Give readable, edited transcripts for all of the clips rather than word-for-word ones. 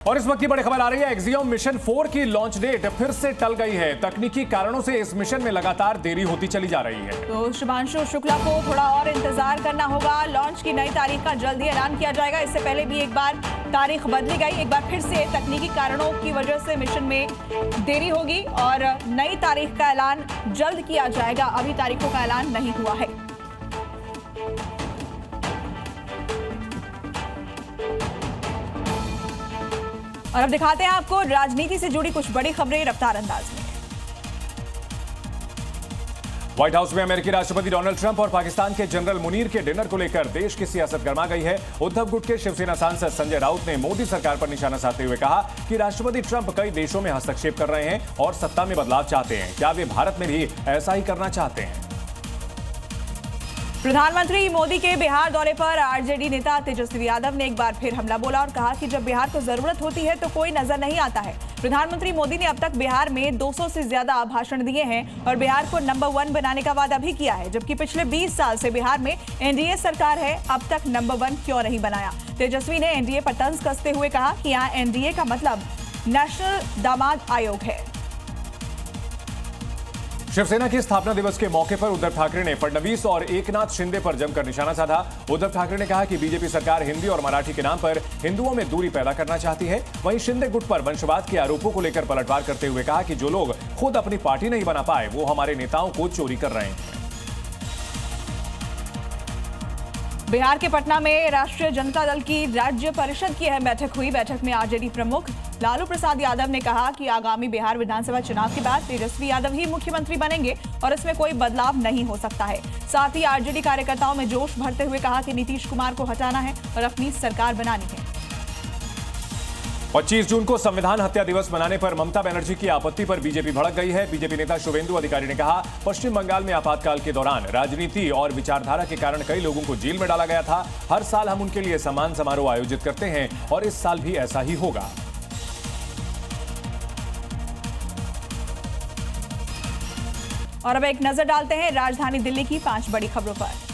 और इस वक्त की बड़ी खबर आ रही है, एक्सियोम मिशन 4 की लॉन्च डेट फिर से टल गई है। तकनीकी कारणों से इस मिशन में लगातार देरी होती चली जा रही है। तो शुभांशु शुक्ला को थोड़ा और इंतजार करना होगा। लॉन्च की नई तारीख का जल्द ही ऐलान किया जाएगा। इससे पहले भी एक बार तारीख बदली गई, एक बार फिर से तकनीकी कारणों की वजह से मिशन में देरी होगी और नई तारीख का ऐलान जल्द किया जाएगा। अभी तारीखों का ऐलान नहीं हुआ है। और अब दिखाते हैं आपको राजनीति से जुड़ी कुछ बड़ी खबरें रफ्तार अंदाज में। व्हाइट हाउस में अमेरिकी राष्ट्रपति डोनाल्ड ट्रंप और पाकिस्तान के जनरल मुनीर के डिनर को लेकर देश की सियासत गर्मा गई है। उद्धव गुट के शिवसेना सांसद संजय राउत ने मोदी सरकार पर निशाना साधते हुए कहा कि राष्ट्रपति ट्रंप कई देशों में हस्तक्षेप कर रहे हैं और सत्ता में बदलाव चाहते हैं। क्या वे भारत में भी ऐसा ही करना चाहते हैं? प्रधानमंत्री मोदी के बिहार दौरे पर आरजेडी नेता तेजस्वी यादव ने एक बार फिर हमला बोला और कहा कि जब बिहार को जरूरत होती है तो कोई नजर नहीं आता है। प्रधानमंत्री मोदी ने अब तक बिहार में 200 से ज्यादा भाषण दिए हैं और बिहार को नंबर 1 बनाने का वादा भी किया है, जबकि पिछले 20 साल से बिहार में एनडीए सरकार है, अब तक नंबर 1 क्यों नहीं बनाया। तेजस्वी ने एनडीए पर तंज कसते हुए कहा कि यहाँ एनडीए का मतलब नेशनल दामाद आयोग है। शिवसेना के स्थापना दिवस के मौके पर उद्धव ठाकरे ने फडणवीस और एकनाथ शिंदे पर जमकर निशाना साधा। उद्धव ठाकरे ने कहा कि बीजेपी सरकार हिंदी और मराठी के नाम पर हिंदुओं में दूरी पैदा करना चाहती है। वहीं शिंदे गुट पर वंशवाद के आरोपों को लेकर पलटवार करते हुए कहा कि जो लोग खुद अपनी पार्टी नहीं बना पाए वो हमारे नेताओं को चोरी कर रहे हैं। बिहार के पटना में राष्ट्रीय जनता दल की राज्य परिषद की अहम बैठक हुई। बैठक में आरजेडी प्रमुख लालू प्रसाद यादव ने कहा कि आगामी बिहार विधानसभा चुनाव के बाद तेजस्वी यादव ही मुख्यमंत्री बनेंगे और इसमें कोई बदलाव नहीं हो सकता है। साथ ही आरजेडी कार्यकर्ताओं में जोश भरते हुए कहा कि नीतीश कुमार को हटाना है और अपनी सरकार बनानी है। 25 जून को संविधान हत्या दिवस मनाने पर ममता बनर्जी की आपत्ति पर बीजेपी भड़क गई है। बीजेपी नेता शुभेंदु अधिकारी ने कहा, पश्चिम बंगाल में आपातकाल के दौरान राजनीति और विचारधारा के कारण कई लोगों को जेल में डाला गया था। हर साल हम उनके लिए सम्मान समारोह आयोजित करते हैं और इस साल भी ऐसा ही होगा। और अब एक नजर डालते हैं राजधानी दिल्ली की 5 बड़ी खबरों पर।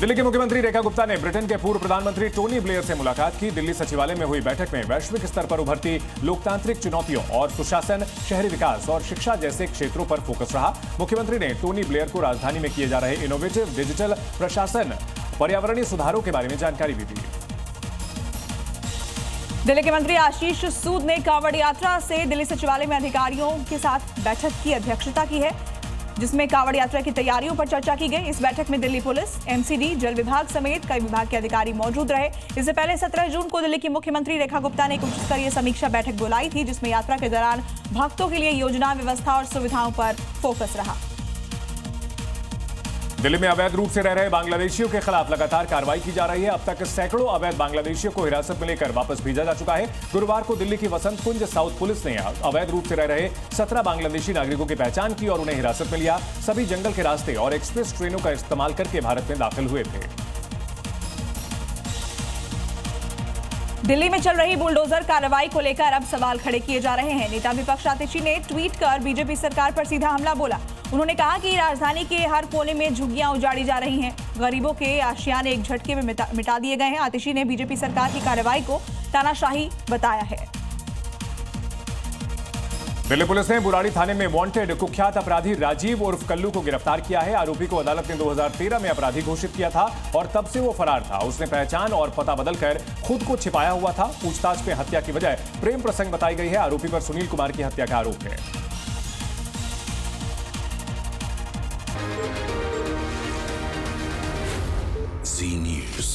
दिल्ली के मुख्यमंत्री रेखा गुप्ता ने ब्रिटेन के पूर्व प्रधानमंत्री टोनी ब्लेयर से मुलाकात की। दिल्ली सचिवालय में हुई बैठक में वैश्विक स्तर पर उभरती लोकतांत्रिक चुनौतियों और सुशासन, शहरी विकास और शिक्षा जैसे क्षेत्रों पर फोकस रहा। मुख्यमंत्री ने टोनी ब्लेयर को राजधानी में किए जा रहे इनोवेटिव डिजिटल प्रशासन, पर्यावरणीय सुधारों के बारे में जानकारी भी दी। दिल्ली के मंत्री आशीष सूद ने कांवड़ यात्रा से दिल्ली सचिवालय में अधिकारियों के साथ बैठक की अध्यक्षता की है, जिसमें कांवड़ यात्रा की तैयारियों पर चर्चा की गई। इस बैठक में दिल्ली पुलिस, एमसीडी, जल विभाग समेत कई विभाग के अधिकारी मौजूद रहे। इससे पहले 17 जून को दिल्ली की मुख्यमंत्री रेखा गुप्ता ने एक उच्च स्तरीय समीक्षा बैठक बुलाई थी, जिसमें यात्रा के दौरान भक्तों के लिए योजना, व्यवस्था और सुविधाओं पर फोकस रहा। दिल्ली में अवैध रूप से रह रहे बांग्लादेशियों के खिलाफ लगातार कार्रवाई की जा रही है। अब तक सैकड़ों अवैध बांग्लादेशियों को हिरासत में लेकर वापस भेजा जा चुका है। गुरुवार को दिल्ली की वसंत कुंज साउथ पुलिस ने अवैध रूप से रह रहे 17 बांग्लादेशी नागरिकों की पहचान की और उन्हें हिरासत में लिया। सभी जंगल के रास्ते और एक्सप्रेस ट्रेनों का इस्तेमाल करके भारत में दाखिल हुए थे। दिल्ली में चल रही बुलडोजर कार्रवाई को लेकर अब सवाल खड़े किए जा रहे हैं। नेता विपक्ष आतिशी ने ट्वीट कर बीजेपी सरकार पर सीधा हमला बोला। उन्होंने कहा कि राजधानी के हर कोने में झुग्गियां उजाड़ी जा रही हैं, गरीबों के आशियाने एक झटके में मिटा दिए गए हैं। आतिशी ने बीजेपी सरकार की कार्रवाई को तानाशाही बताया है। दिल्ली पुलिस ने बुराड़ी थाने में वांटेड कुख्यात अपराधी राजीव उर्फ कल्लू को गिरफ्तार किया है। आरोपी को अदालत ने 2013 में अपराधी घोषित किया था और तब से वो फरार था। उसने पहचान और पता बदलकर खुद को छिपाया हुआ था। पूछताछ में हत्या की वजह प्रेम प्रसंग बताई गई है। आरोपी पर सुनील कुमार की हत्या का आरोप है। Zee News.